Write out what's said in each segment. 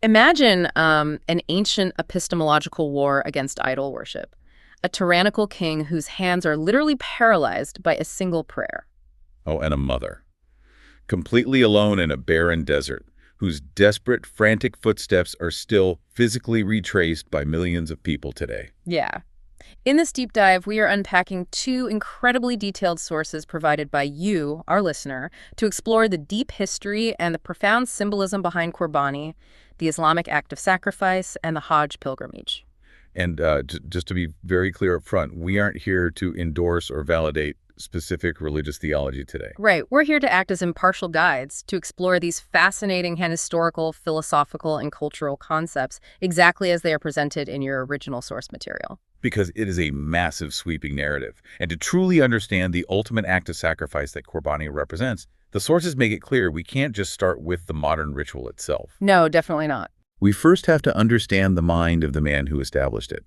Imagine an ancient epistemological war against idol worship, a tyrannical king whose hands are literally paralyzed by a single prayer. Oh, and a mother. Completely alone in a barren desert, whose desperate, frantic footsteps are still physically retraced by millions of people today. Yeah. In this deep dive, we are unpacking two incredibly detailed sources provided by you, our listener, to explore the deep history and the profound symbolism behind Qurbani, the Islamic act of sacrifice, and the Hajj pilgrimage. And just to be very clear up front, we aren't here to endorse or validate specific religious theology today. Right. We're here to act as impartial guides to explore these fascinating and historical, philosophical, and cultural concepts exactly as they are presented in your original source material. Because it is a massive, sweeping narrative. And to truly understand the ultimate act of sacrifice that Qurbani represents, the sources make it clear we can't just start with the modern ritual itself. No, definitely not. We first have to understand the mind of the man who established it.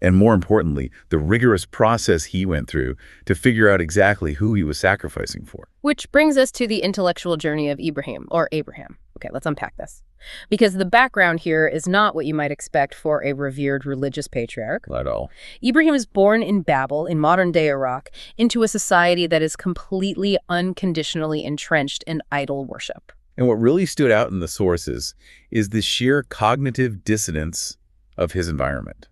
And more importantly, the rigorous process he went through to figure out exactly who he was sacrificing for. Which brings us to the intellectual journey of Ibrahim, or Abraham. Okay, let's unpack this. Because the background here is not what you might expect for a revered religious patriarch. Not at all. Ibrahim is born in Babel, in modern-day Iraq, into a society that is completely unconditionally entrenched in idol worship. And what really stood out in the sources is the sheer cognitive dissonance of his environment.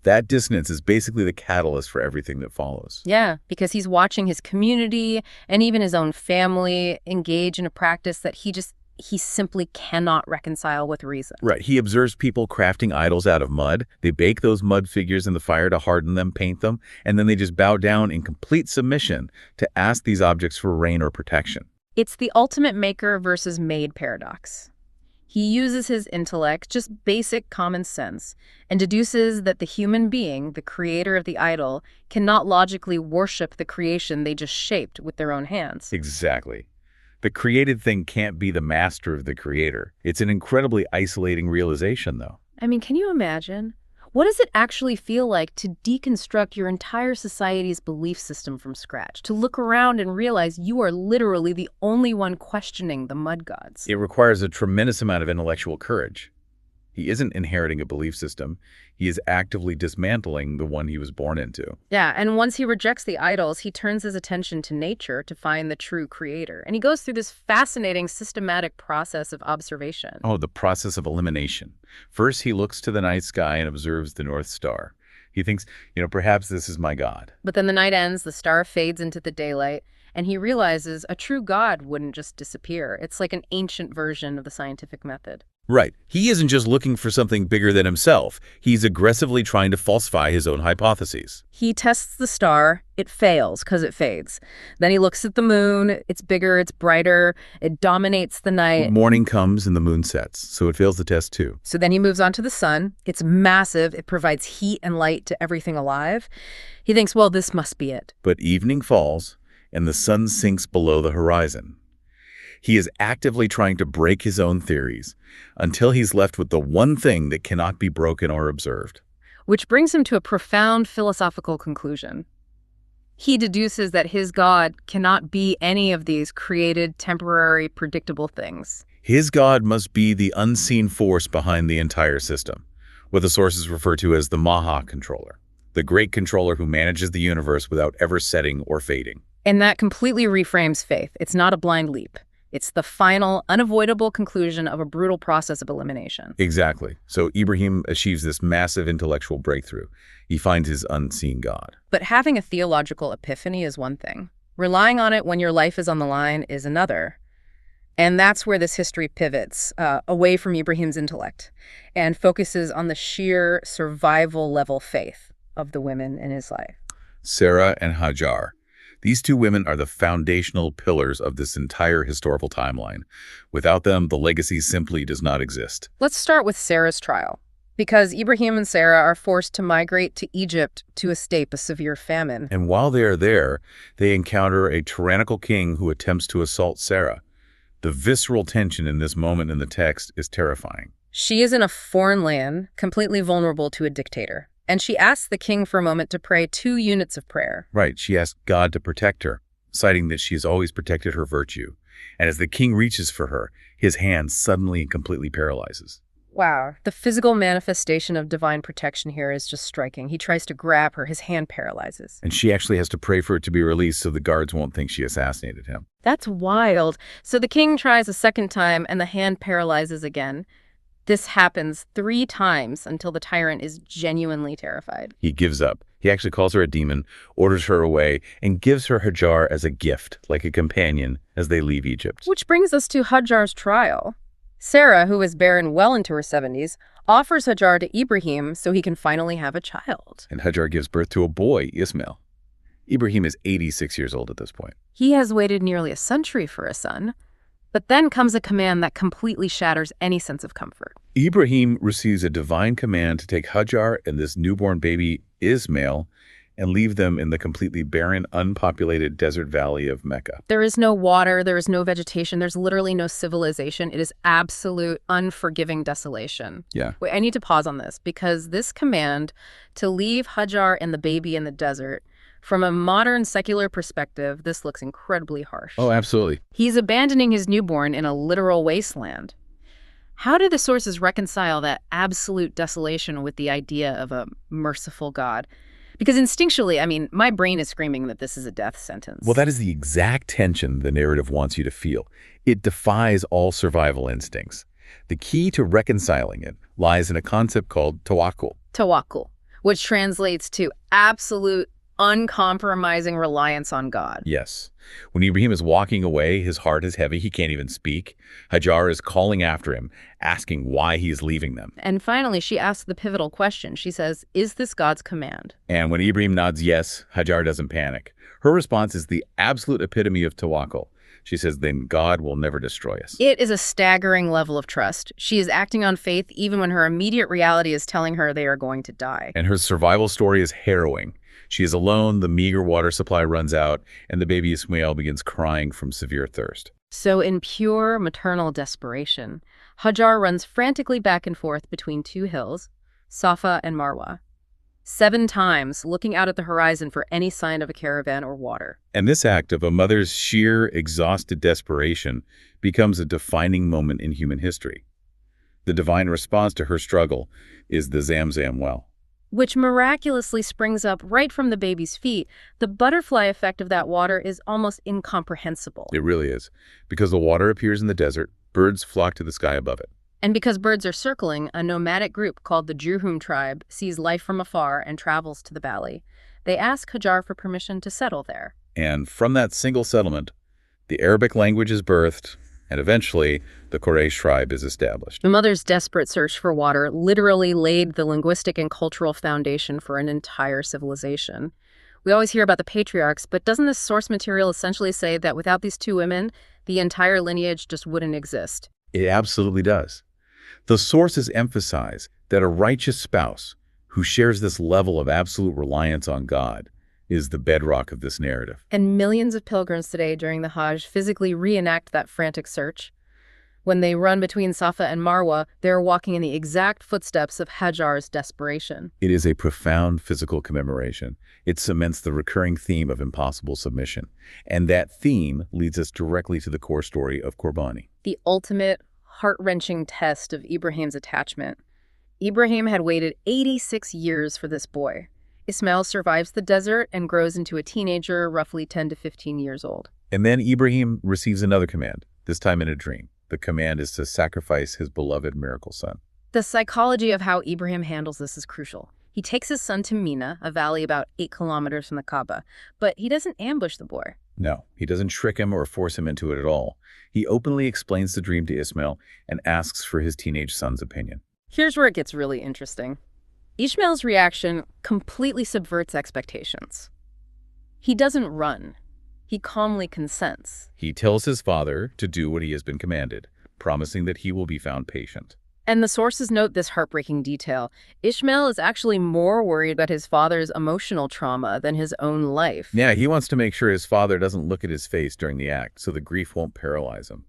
That dissonance is basically the catalyst for everything that follows. Yeah, because he's watching his community and even his own family engage in a practice that he simply cannot reconcile with reason. Right. He observes people crafting idols out of mud. They bake those mud figures in the fire to harden them, paint them, and then they just bow down in complete submission to ask these objects for rain or protection. It's the ultimate maker versus made paradox. He uses his intellect, just basic common sense, and deduces that the human being, the creator of the idol, cannot logically worship the creation they just shaped with their own hands. Exactly. The created thing can't be the master of the creator. It's an incredibly isolating realization, though. I mean, can you imagine? What does it actually feel like to deconstruct your entire society's belief system from scratch? To look around and realize you are literally the only one questioning the mud gods? It requires a tremendous amount of intellectual courage. He isn't inheriting a belief system. He is actively dismantling the one he was born into. Yeah, and once he rejects the idols, he turns his attention to nature to find the true creator. And he goes through this fascinating, systematic process of observation. Oh, the process of elimination. First, he looks to the night sky and observes the North Star. He thinks, perhaps this is my God. But then the night ends, the star fades into the daylight, and he realizes a true God wouldn't just disappear. It's like an ancient version of the scientific method. Right. He isn't just looking for something bigger than himself. He's aggressively trying to falsify his own hypotheses. He tests the star. It fails because it fades. Then he looks at the moon. It's bigger, it's brighter, it dominates the night. Morning comes and the moon sets, so it fails the test too. So then he moves on to the sun. It's massive. It provides heat and light to everything alive. He thinks, well, this must be it. But evening falls and the sun sinks below the horizon. He is actively trying to break his own theories until he's left with the one thing that cannot be broken or observed. Which brings him to a profound philosophical conclusion. He deduces that his God cannot be any of these created, temporary, predictable things. His God must be the unseen force behind the entire system, what the sources refer to as the Maha controller, the great controller who manages the universe without ever setting or fading. And that completely reframes faith. It's not a blind leap. It's the final, unavoidable conclusion of a brutal process of elimination. Exactly. So Ibrahim achieves this massive intellectual breakthrough. He finds his unseen God. But having a theological epiphany is one thing. Relying on it when your life is on the line is another. And that's where this history pivots, away from Ibrahim's intellect, and focuses on the sheer survival-level faith of the women in his life. Sarah and Hajar. These two women are the foundational pillars of this entire historical timeline. Without them, the legacy simply does not exist. Let's start with Sarah's trial, because Ibrahim and Sarah are forced to migrate to Egypt to escape a severe famine. And while they are there, they encounter a tyrannical king who attempts to assault Sarah. The visceral tension in this moment in the text is terrifying. She is in a foreign land, completely vulnerable to a dictator. And she asks the king for a moment to pray 2 units of prayer. Right, she asks God to protect her, citing that she has always protected her virtue. And as the king reaches for her, his hand suddenly and completely paralyzes. Wow. The physical manifestation of divine protection here is just striking. He tries to grab her. His hand paralyzes. And she actually has to pray for it to be released so the guards won't think she assassinated him. That's wild. So the king tries a second time and the hand paralyzes again. This happens 3 times until the tyrant is genuinely terrified. He gives up. He actually calls her a demon, orders her away, and gives her Hajar as a gift, like a companion, as they leave Egypt. Which brings us to Hajar's trial. Sarah, who is barren well into her 70s, offers Hajar to Ibrahim so he can finally have a child. And Hajar gives birth to a boy, Ismail. Ibrahim is 86 years old at this point. He has waited nearly a century for a son. But then comes a command that completely shatters any sense of comfort. Ibrahim receives a divine command to take Hajar and this newborn baby, Ismail, and leave them in the completely barren, unpopulated desert valley of Mecca. There is no water, there is no vegetation, there's literally no civilization. It is absolute, unforgiving desolation. Yeah. Wait, I need to pause on this because this command to leave Hajar and the baby in the desert, from a modern secular perspective, this looks incredibly harsh. Oh, absolutely. He's abandoning his newborn in a literal wasteland. How do the sources reconcile that absolute desolation with the idea of a merciful God? Because instinctually, I mean, my brain is screaming that this is a death sentence. Well, that is the exact tension the narrative wants you to feel. It defies all survival instincts. The key to reconciling it lies in a concept called tawakkul. Tawakkul, which translates to absolute, uncompromising reliance on God. Yes. When Ibrahim is walking away, his heart is heavy. He can't even speak. Hajar is calling after him, asking why he is leaving them. And finally, she asks the pivotal question. She says, is this God's command? And when Ibrahim nods yes, Hajar doesn't panic. Her response is the absolute epitome of tawakkul. She says, then God will never destroy us. It is a staggering level of trust. She is acting on faith even when her immediate reality is telling her they are going to die. And her survival story is harrowing. She is alone, the meager water supply runs out, and the baby Ismail begins crying from severe thirst. So in pure maternal desperation, Hajar runs frantically back and forth between 2 hills, Safa and Marwa, 7 times looking out at the horizon for any sign of a caravan or water. And this act of a mother's sheer, exhausted desperation becomes a defining moment in human history. The divine response to her struggle is the Zamzam well, which miraculously springs up right from the baby's feet. The butterfly effect of that water is almost incomprehensible. It really is. Because the water appears in the desert, birds flock to the sky above it. And because birds are circling, a nomadic group called the Jurhum tribe sees life from afar and travels to the valley. They ask Hajar for permission to settle there. And from that single settlement, the Arabic language is birthed, and eventually the Quraysh tribe is established. The mother's desperate search for water literally laid the linguistic and cultural foundation for an entire civilization. We always hear about the patriarchs, but doesn't this source material essentially say that without these 2 women, the entire lineage just wouldn't exist? It absolutely does. The sources emphasize that a righteous spouse who shares this level of absolute reliance on God is the bedrock of this narrative. And millions of pilgrims today during the Hajj physically reenact that frantic search. When they run between Safa and Marwa, they're walking in the exact footsteps of Hajar's desperation. It is a profound physical commemoration. It cements the recurring theme of impossible submission. And that theme leads us directly to the core story of Qurbani. The ultimate, heart-wrenching test of Ibrahim's attachment. Ibrahim had waited 86 years for this boy. Ismail survives the desert and grows into a teenager, roughly 10 to 15 years old. And then Ibrahim receives another command, this time in a dream. The command is to sacrifice his beloved miracle son. The psychology of how Ibrahim handles this is crucial. He takes his son to Mina, a valley about 8 kilometers from the Kaaba, but he doesn't ambush the boy. No, he doesn't trick him or force him into it at all. He openly explains the dream to Ismail and asks for his teenage son's opinion. Here's where it gets really interesting. Ishmael's reaction completely subverts expectations. He doesn't run. He calmly consents. He tells his father to do what he has been commanded, promising that he will be found patient. And the sources note this heartbreaking detail. Ishmael is actually more worried about his father's emotional trauma than his own life. Yeah, he wants to make sure his father doesn't look at his face during the act, so the grief won't paralyze him.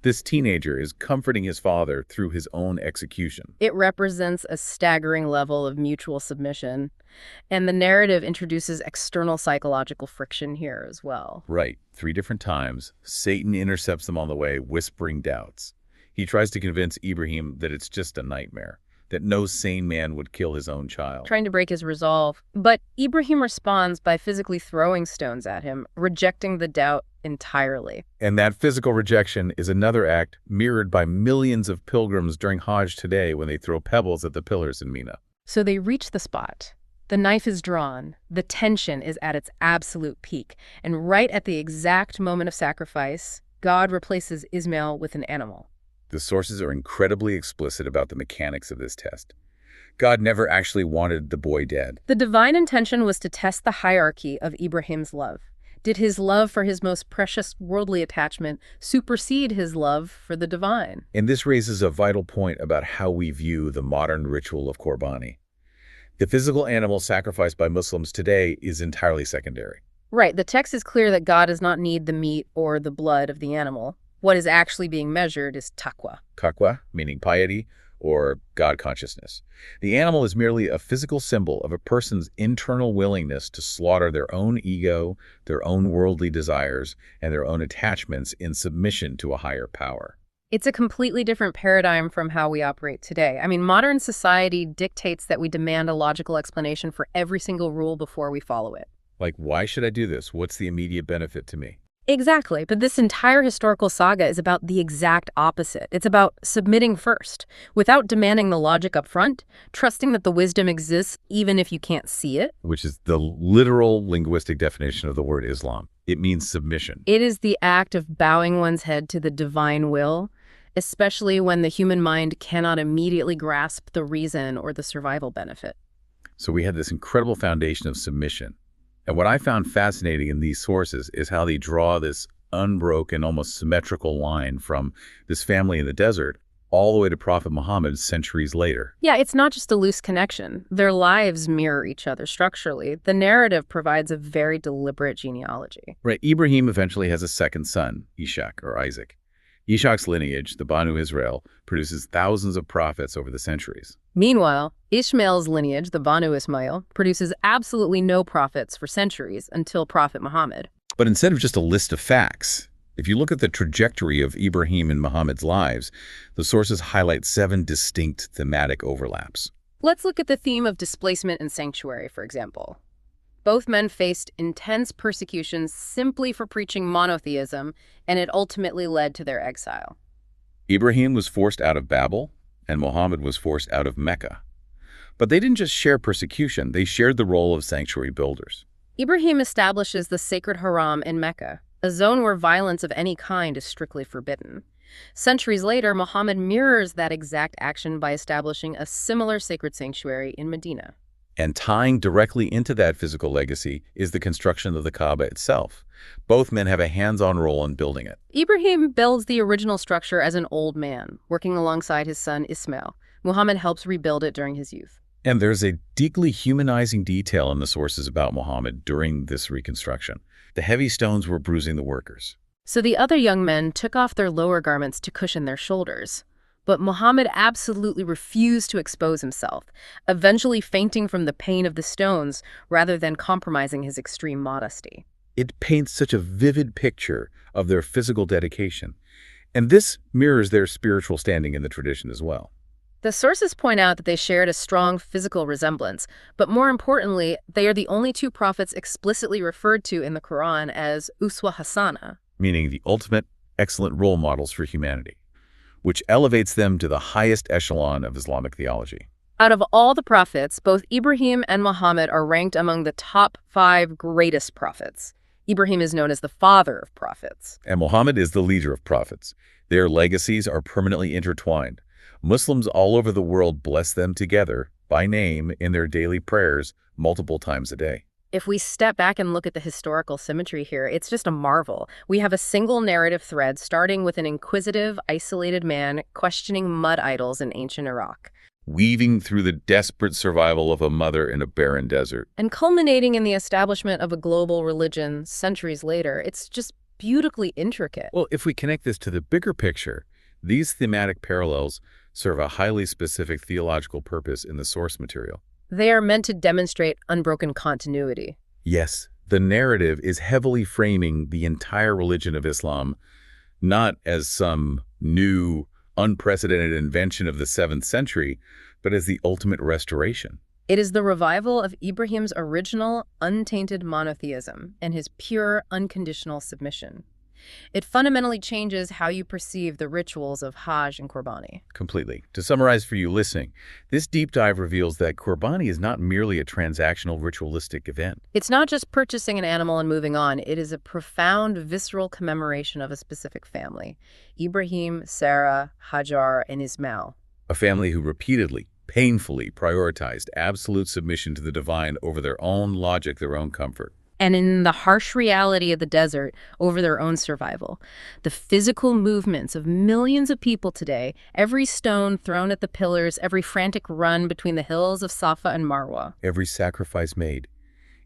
This teenager is comforting his father through his own execution. It represents a staggering level of mutual submission, and the narrative introduces external psychological friction here as well. Right. 3 different times, Satan intercepts them on the way, whispering doubts. He tries to convince Ibrahim that it's just a nightmare, that no sane man would kill his own child. Trying to break his resolve. But Ibrahim responds by physically throwing stones at him, rejecting the doubt entirely. And that physical rejection is another act mirrored by millions of pilgrims during Hajj today when they throw pebbles at the pillars in Mina. So they reach the spot. The knife is drawn. The tension is at its absolute peak. And right at the exact moment of sacrifice, God replaces Ismail with an animal. The sources are incredibly explicit about the mechanics of this test. God never actually wanted the boy dead. The divine intention was to test the hierarchy of Ibrahim's love. Did his love for his most precious worldly attachment supersede his love for the divine? And this raises a vital point about how we view the modern ritual of Qurbani. The physical animal sacrificed by Muslims today is entirely secondary. Right, the text is clear that God does not need the meat or the blood of the animal. What is actually being measured is taqwa. Taqwa, meaning piety, or God consciousness. The animal is merely a physical symbol of a person's internal willingness to slaughter their own ego, their own worldly desires, and their own attachments in submission to a higher power. It's a completely different paradigm from how we operate today. I mean, modern society dictates that we demand a logical explanation for every single rule before we follow it. Like, why should I do this? What's the immediate benefit to me? Exactly, but this entire historical saga is about the exact opposite. It's about submitting first, without demanding the logic up front, trusting that the wisdom exists even if you can't see it. Which is the literal linguistic definition of the word Islam. It means submission. It is the act of bowing one's head to the divine will, especially when the human mind cannot immediately grasp the reason or the survival benefit. So we had this incredible foundation of submission. And what I found fascinating in these sources is how they draw this unbroken, almost symmetrical line from this family in the desert all the way to Prophet Muhammad centuries later. Yeah, it's not just a loose connection. Their lives mirror each other structurally. The narrative provides a very deliberate genealogy. Right. Ibrahim eventually has a second son, Ishaq, or Isaac. Ishaq's lineage, the Banu Israel, produces thousands of prophets over the centuries. Meanwhile, Ishmael's lineage, the Banu Ismail, produces absolutely no prophets for centuries until Prophet Muhammad. But instead of just a list of facts, if you look at the trajectory of Ibrahim and Muhammad's lives, the sources highlight 7 distinct thematic overlaps. Let's look at the theme of displacement and sanctuary, for example. Both men faced intense persecution simply for preaching monotheism, and it ultimately led to their exile. Ibrahim was forced out of Babel, and Muhammad was forced out of Mecca. But they didn't just share persecution, they shared the role of sanctuary builders. Ibrahim establishes the sacred haram in Mecca, a zone where violence of any kind is strictly forbidden. Centuries later, Muhammad mirrors that exact action by establishing a similar sacred sanctuary in Medina. And tying directly into that physical legacy is the construction of the Kaaba itself. Both men have a hands-on role in building it. Ibrahim builds the original structure as an old man, working alongside his son Ismail. Muhammad helps rebuild it during his youth. And there's a deeply humanizing detail in the sources about Muhammad during this reconstruction. The heavy stones were bruising the workers. So the other young men took off their lower garments to cushion their shoulders. But Muhammad absolutely refused to expose himself, eventually fainting from the pain of the stones rather than compromising his extreme modesty. It paints such a vivid picture of their physical dedication. And this mirrors their spiritual standing in the tradition as well. The sources point out that they shared a strong physical resemblance, but more importantly, they are the only 2 prophets explicitly referred to in the Quran as Uswa Hasana, meaning the ultimate excellent role models for humanity, which elevates them to the highest echelon of Islamic theology. Out of all the prophets, both Ibrahim and Muhammad are ranked among the top 5 greatest prophets. Ibrahim is known as the father of prophets. And Muhammad is the leader of prophets. Their legacies are permanently intertwined. Muslims all over the world bless them together by name in their daily prayers multiple times a day. If we step back and look at the historical symmetry here, it's just a marvel. We have a single narrative thread starting with an inquisitive, isolated man questioning mud idols in ancient Iraq, weaving through the desperate survival of a mother in a barren desert, and culminating in the establishment of a global religion centuries later. It's just beautifully intricate. Well, if we connect this to the bigger picture, these thematic parallels serve a highly specific theological purpose in the source material. They are meant to demonstrate unbroken continuity. Yes, the narrative is heavily framing the entire religion of Islam, not as some new, unprecedented invention of the 7th century, but as the ultimate restoration. It is the revival of Ibrahim's original, untainted monotheism and his pure, unconditional submission. It fundamentally changes how you perceive the rituals of Hajj and Qurbani. Completely. To summarize for you listening, this deep dive reveals that Qurbani is not merely a transactional ritualistic event. It's not just purchasing an animal and moving on. It is a profound, visceral commemoration of a specific family: Ibrahim, Sarah, Hajar, and Ismail. A family who repeatedly, painfully prioritized absolute submission to the divine over their own logic, their own comfort. And in the harsh reality of the desert, over their own survival. The physical movements of millions of people today, every stone thrown at the pillars, every frantic run between the hills of Safa and Marwa. Every sacrifice made.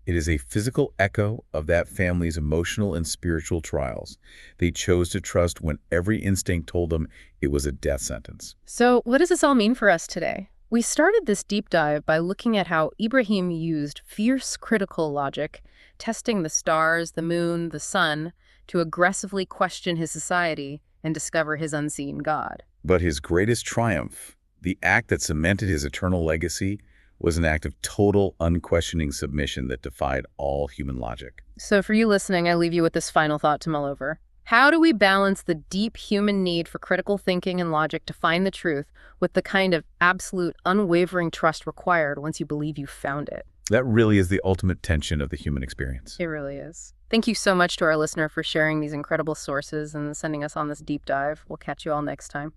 It is a physical echo of that family's emotional and spiritual trials. They chose to trust when every instinct told them it was a death sentence. So what does this all mean for us today? We started this deep dive by looking at how Ibrahim used fierce critical logic, testing the stars, the moon, the sun, to aggressively question his society and discover his unseen God. But his greatest triumph, the act that cemented his eternal legacy, was an act of total, unquestioning submission that defied all human logic. So for you listening, I leave you with this final thought to mull over. How do we balance the deep human need for critical thinking and logic to find the truth with the kind of absolute, unwavering trust required once you believe you found it? That really is the ultimate tension of the human experience. It really is. Thank you so much to our listener for sharing these incredible sources and sending us on this deep dive. We'll catch you all next time.